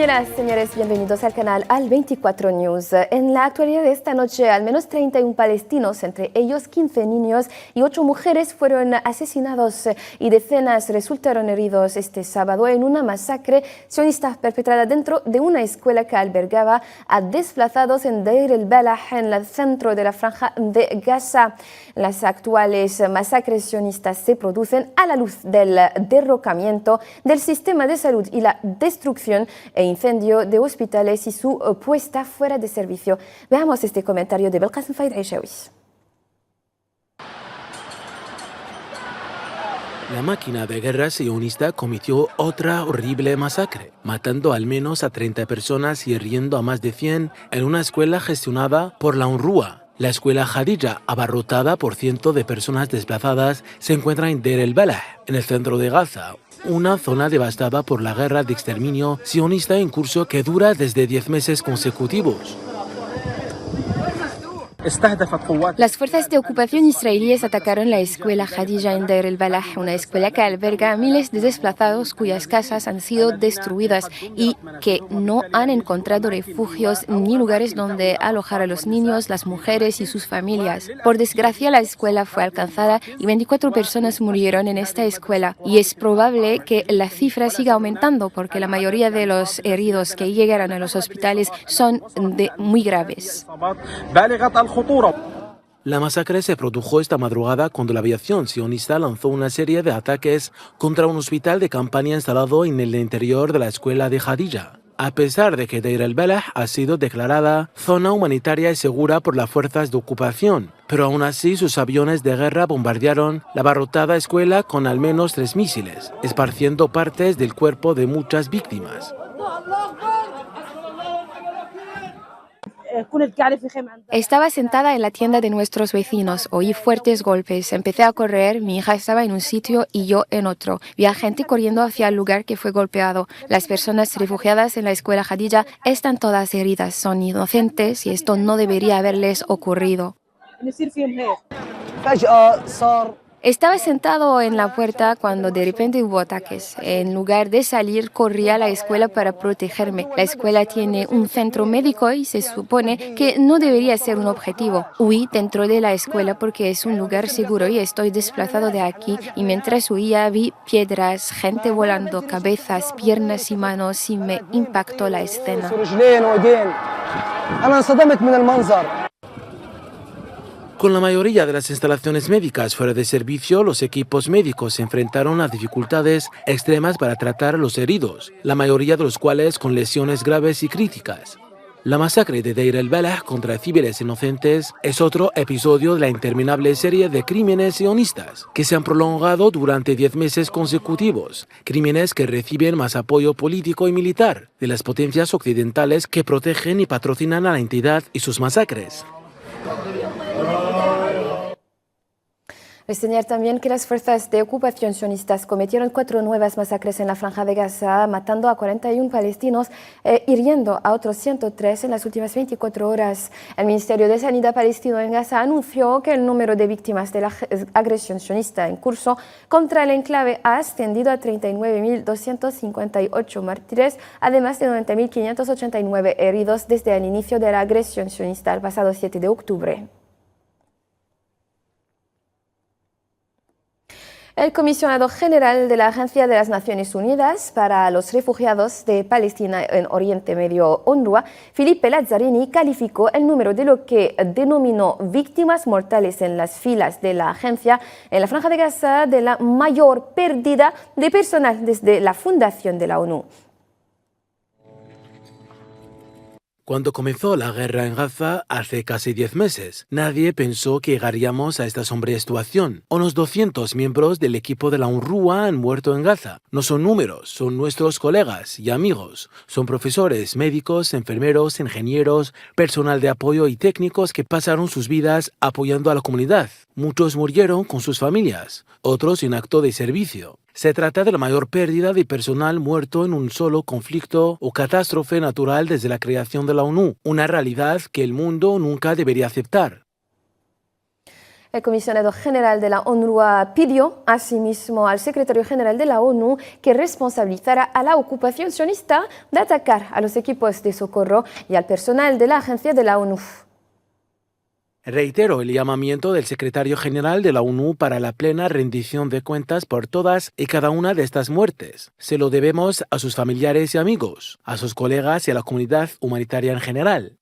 Señoras, señores, bienvenidos al canal Al24 News. En la actualidad de esta noche, al menos 31 palestinos, entre ellos 15 niños y 8 mujeres, fueron asesinados y decenas resultaron heridos este sábado en una masacre sionista perpetrada dentro de una escuela que albergaba a desplazados en Deir el-Balah, en el centro de la franja de Gaza. Las actuales masacres sionistas se producen a la luz del derrocamiento del sistema de salud y la destrucción e incendio de hospitales y su puesta fuera de servicio. Veamos este comentario de Belkacem Faid Aishawi. La máquina de guerra sionista cometió otra horrible masacre, matando al menos a 30 personas y hiriendo a más de 100 en una escuela gestionada por la UNRWA. La escuela Jadilla, abarrotada por cientos de personas desplazadas, se encuentra en Deir el-Balah, en el centro de Gaza, una zona devastada por la guerra de exterminio sionista en curso que dura desde 10 meses consecutivos. Las fuerzas de ocupación israelíes atacaron la escuela Jadilla en Deir el-Balah, una escuela que alberga a miles de desplazados cuyas casas han sido destruidas y que no han encontrado refugios ni lugares donde alojar a los niños, las mujeres y sus familias. Por desgracia, la escuela fue alcanzada y 24 personas murieron en esta escuela. Y es probable que la cifra siga aumentando porque la mayoría de los heridos que llegaron a los hospitales son muy graves. La masacre se produjo esta madrugada cuando la aviación sionista lanzó una serie de ataques contra un hospital de campaña instalado en el interior de la escuela de Jadilla. A pesar de que Deir el-Balah ha sido declarada zona humanitaria y segura por las fuerzas de ocupación, pero aún así sus aviones de guerra bombardearon la abarrotada escuela con al menos 3 misiles, esparciendo partes del cuerpo de muchas víctimas. Estaba sentada en la tienda de nuestros vecinos, oí fuertes golpes, empecé a correr, mi hija estaba en un sitio y yo en otro. Vi a gente corriendo hacia el lugar que fue golpeado. Las personas refugiadas en la escuela Jadilla están todas heridas, son inocentes y esto no debería haberles ocurrido. Estaba sentado en la puerta cuando de repente hubo ataques. En lugar de salir, corrí a la escuela para protegerme. La escuela tiene un centro médico y se supone que no debería ser un objetivo. Huí dentro de la escuela porque es un lugar seguro y estoy desplazado de aquí. Y mientras huía vi piedras, gente volando, cabezas, piernas y manos y me impactó la escena. Con la mayoría de las instalaciones médicas fuera de servicio, los equipos médicos se enfrentaron a dificultades extremas para tratar a los heridos, la mayoría de los cuales con lesiones graves y críticas. La masacre de Deir el-Balah contra civiles inocentes es otro episodio de la interminable serie de crímenes sionistas que se han prolongado durante 10 meses consecutivos, crímenes que reciben más apoyo político y militar de las potencias occidentales que protegen y patrocinan a la entidad y sus masacres. Reseñar también que las fuerzas de ocupación sionistas cometieron 4 nuevas masacres en la franja de Gaza, matando a 41 palestinos, hiriendo a otros 103 en las últimas 24 horas. El Ministerio de Sanidad palestino en Gaza anunció que el número de víctimas de la agresión sionista en curso contra el enclave ha ascendido a 39.258 mártires, además de 90.589 heridos desde el inicio de la agresión sionista el pasado 7 de octubre. El comisionado general de la Agencia de las Naciones Unidas para los Refugiados de Palestina en Oriente Medio, UNRWA, Filipe Lazzarini, calificó el número de lo que denominó víctimas mortales en las filas de la agencia en la Franja de Gaza de la mayor pérdida de personal desde la fundación de la ONU. Cuando comenzó la guerra en Gaza hace casi 10 meses, nadie pensó que llegaríamos a esta sombría situación. Unos 200 miembros del equipo de la UNRWA han muerto en Gaza. No son números, son nuestros colegas y amigos. Son profesores, médicos, enfermeros, ingenieros, personal de apoyo y técnicos que pasaron sus vidas apoyando a la comunidad. Muchos murieron con sus familias, otros en acto de servicio. Se trata de la mayor pérdida de personal muerto en un solo conflicto o catástrofe natural desde la creación de la ONU, una realidad que el mundo nunca debería aceptar. El comisionado general de la UNRWA pidió asimismo al secretario general de la ONU que responsabilizara a la ocupación sionista de atacar a los equipos de socorro y al personal de la agencia de la ONU. Reitero el llamamiento del secretario general de la ONU para la plena rendición de cuentas por todas y cada una de estas muertes. Se lo debemos a sus familiares y amigos, a sus colegas y a la comunidad humanitaria en general.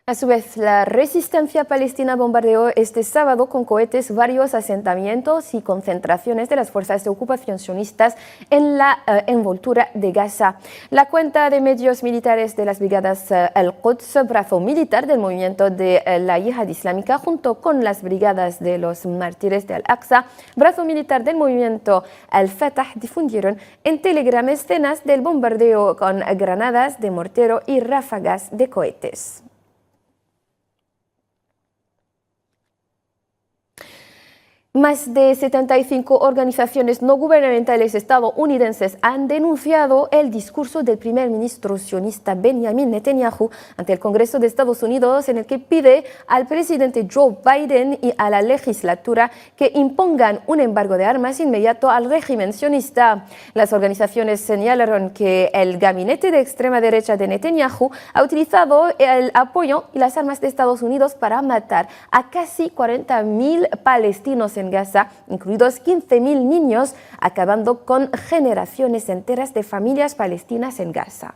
A su vez, la resistencia palestina bombardeó este sábado con cohetes varios asentamientos y concentraciones de las fuerzas de ocupación sionistas en la envoltura de Gaza. La cuenta de medios militares de las brigadas Al-Quds, brazo militar del movimiento de la Yihad Islámica, junto con las brigadas de los mártires de Al-Aqsa, brazo militar del movimiento Al-Fatah, difundieron en Telegram escenas del bombardeo con granadas de mortero y ráfagas de cohetes. Más de 75 organizaciones no gubernamentales estadounidenses han denunciado el discurso del primer ministro sionista Benjamin Netanyahu ante el Congreso de Estados Unidos, en el que pide al presidente Joe Biden y a la legislatura que impongan un embargo de armas inmediato al régimen sionista. Las organizaciones señalaron que el gabinete de extrema derecha de Netanyahu ha utilizado el apoyo y las armas de Estados Unidos para matar a casi 40.000 palestinos en Gaza, incluidos 15.000 niños, acabando con generaciones enteras de familias palestinas en Gaza.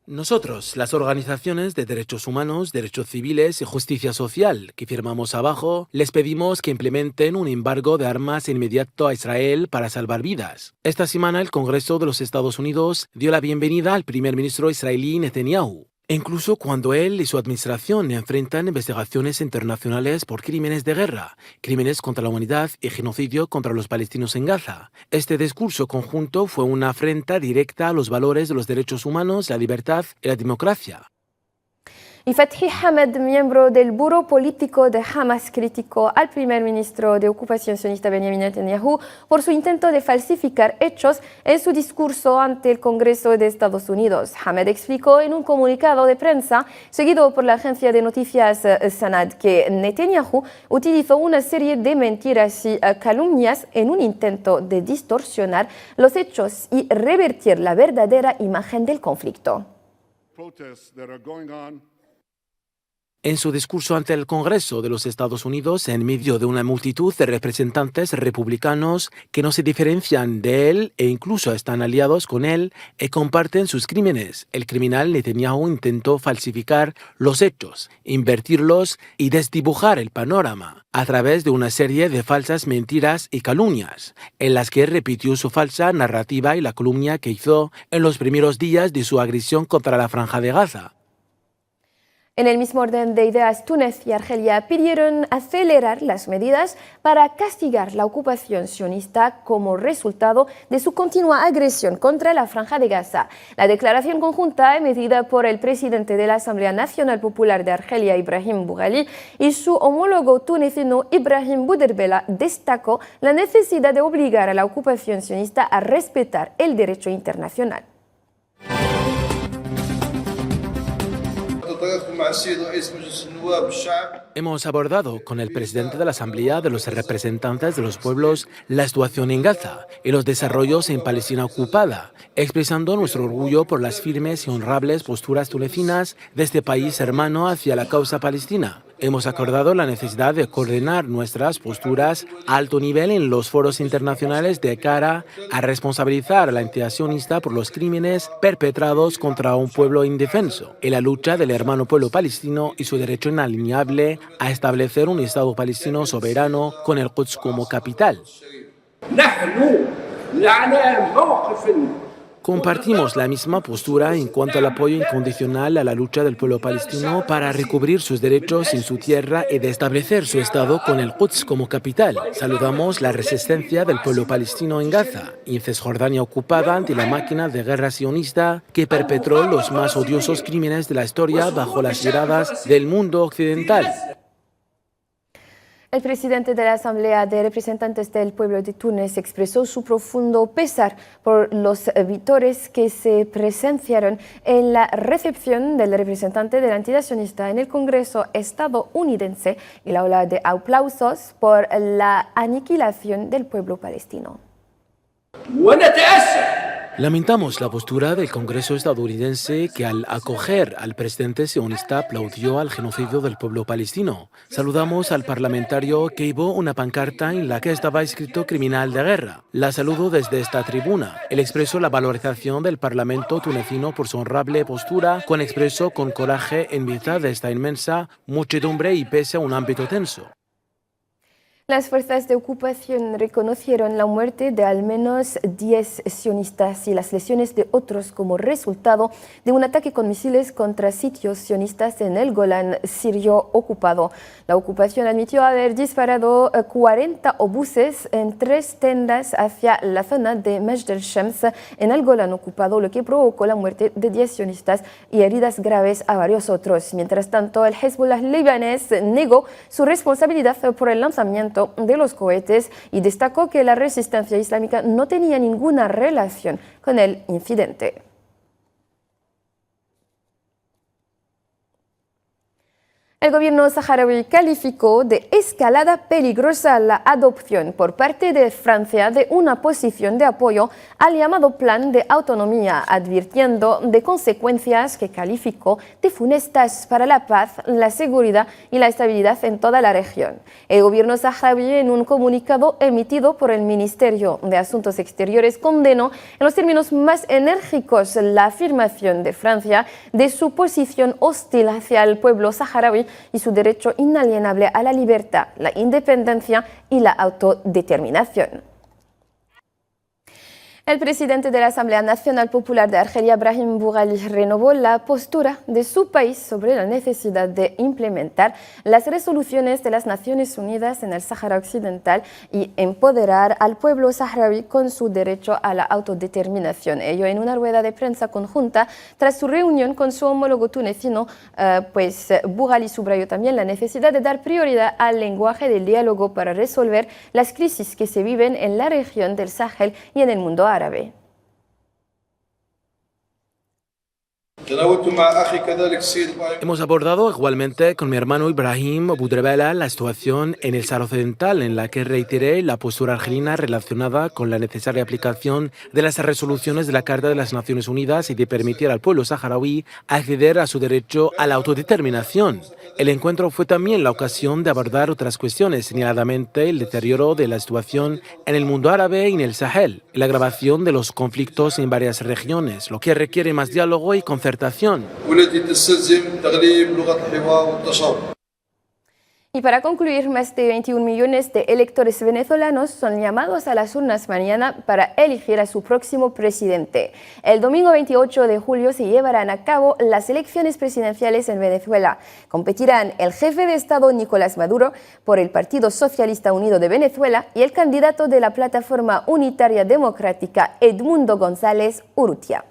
Nosotros, las organizaciones de derechos humanos, derechos civiles y justicia social que firmamos abajo, les pedimos que implementen un embargo de armas inmediato a Israel para salvar vidas. Esta semana el Congreso de los Estados Unidos dio la bienvenida al primer ministro israelí Netanyahu. Incluso cuando él y su administración enfrentan investigaciones internacionales por crímenes de guerra, crímenes contra la humanidad y genocidio contra los palestinos en Gaza. Este discurso conjunto fue una afrenta directa a los valores de los derechos humanos, la libertad y la democracia. Y Fathi Hamed, miembro del Buró Político de Hamas, criticó al primer ministro de ocupación sionista Benjamin Netanyahu por su intento de falsificar hechos en su discurso ante el Congreso de Estados Unidos. Hamed explicó en un comunicado de prensa, seguido por la agencia de noticias Sanad, que Netanyahu utilizó una serie de mentiras y calumnias en un intento de distorsionar los hechos y revertir la verdadera imagen del conflicto. En su discurso ante el Congreso de los Estados Unidos, en medio de una multitud de representantes republicanos que no se diferencian de él e incluso están aliados con él y comparten sus crímenes, el criminal Netanyahu intentó falsificar los hechos, invertirlos y desdibujar el panorama a través de una serie de falsas mentiras y calumnias, en las que repitió su falsa narrativa y la calumnia que hizo en los primeros días de su agresión contra la Franja de Gaza. En el mismo orden de ideas, Túnez y Argelia pidieron acelerar las medidas para castigar la ocupación sionista como resultado de su continua agresión contra la Franja de Gaza. La declaración conjunta emitida por el presidente de la Asamblea Nacional Popular de Argelia, Ibrahim Boughali, y su homólogo tunecino, Ibrahim Bouderbella, destacó la necesidad de obligar a la ocupación sionista a respetar el derecho internacional. Hemos abordado con el presidente de la Asamblea de los Representantes de los Pueblos la situación en Gaza y los desarrollos en Palestina ocupada, expresando nuestro orgullo por las firmes y honrables posturas tunecinas de este país hermano hacia la causa palestina. Hemos acordado la necesidad de coordinar nuestras posturas a alto nivel en los foros internacionales de cara a responsabilizar a la entidad sionista por los crímenes perpetrados contra un pueblo indefenso y la lucha del hermano pueblo palestino y su derecho inalienable a establecer un Estado palestino soberano con el Quds como capital. Compartimos la misma postura en cuanto al apoyo incondicional a la lucha del pueblo palestino para recubrir sus derechos en su tierra y de establecer su Estado con el Quds como capital. Saludamos la resistencia del pueblo palestino en Gaza y en Cisjordania ocupada ante la máquina de guerra sionista que perpetró los más odiosos crímenes de la historia bajo las miradas del mundo occidental. El presidente de la Asamblea de Representantes del Pueblo de Túnez expresó su profundo pesar por los víctores que se presenciaron en la recepción del representante de la entidad sionista en el Congreso estadounidense y la ola de aplausos por la aniquilación del pueblo palestino. Lamentamos la postura del Congreso estadounidense que al acoger al presidente sionista aplaudió al genocidio del pueblo palestino. Saludamos al parlamentario que llevó una pancarta en la que estaba escrito criminal de guerra. La saludo desde esta tribuna. Él expresó la valorización del Parlamento tunecino por su honrable postura, con expreso con coraje en mitad de esta inmensa muchedumbre y pese a un ámbito tenso. Las fuerzas de ocupación reconocieron la muerte de al menos 10 sionistas y las lesiones de otros como resultado de un ataque con misiles contra sitios sionistas en el Golán sirio ocupado. La ocupación admitió haber disparado 40 obuses en 3 tendas hacia la zona de Majd el-Shams en el Golán ocupado, lo que provocó la muerte de 10 sionistas y heridas graves a varios otros. Mientras tanto, el Hezbollah libanés negó su responsabilidad por el lanzamiento de los cohetes y destacó que la resistencia islámica no tenía ninguna relación con el incidente. El gobierno saharaui calificó de escalada peligrosa la adopción por parte de Francia de una posición de apoyo al llamado Plan de Autonomía, advirtiendo de consecuencias que calificó de funestas para la paz, la seguridad y la estabilidad en toda la región. El gobierno saharaui, en un comunicado emitido por el Ministerio de Asuntos Exteriores, condenó en los términos más enérgicos la afirmación de Francia de su posición hostil hacia el pueblo saharaui y su derecho inalienable a la libertad, la independencia y la autodeterminación. El presidente de la Asamblea Nacional Popular de Argelia, Brahim Boughali, renovó la postura de su país sobre la necesidad de implementar las resoluciones de las Naciones Unidas en el Sáhara Occidental y empoderar al pueblo saharaui con su derecho a la autodeterminación. Ello en una rueda de prensa conjunta tras su reunión con su homólogo tunecino, pues Boughali subrayó también la necesidad de dar prioridad al lenguaje del diálogo para resolver las crisis que se viven en la región del Sahel y en el mundo árabe. Hemos abordado igualmente con mi hermano Ibrahim Boudrebala la situación en el Sáhara Occidental, en la que reiteré la postura argelina relacionada con la necesaria aplicación de las resoluciones de la Carta de las Naciones Unidas y de permitir al pueblo saharaui acceder a su derecho a la autodeterminación. El encuentro fue también la ocasión de abordar otras cuestiones, señaladamente el deterioro de la situación en el mundo árabe y en el Sahel, y la agravación de los conflictos en varias regiones, lo que requiere más diálogo y concertación. Y para concluir, más de 21 millones de electores venezolanos son llamados a las urnas mañana para elegir a su próximo presidente. El domingo 28 de julio se llevarán a cabo las elecciones presidenciales en Venezuela. Competirán el jefe de Estado Nicolás Maduro por el Partido Socialista Unido de Venezuela y el candidato de la Plataforma Unitaria Democrática, Edmundo González Urrutia.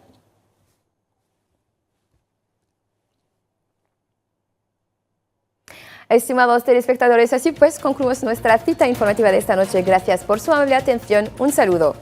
Estimados telespectadores, así pues concluimos nuestra cita informativa de esta noche. Gracias por su amable atención. Un saludo.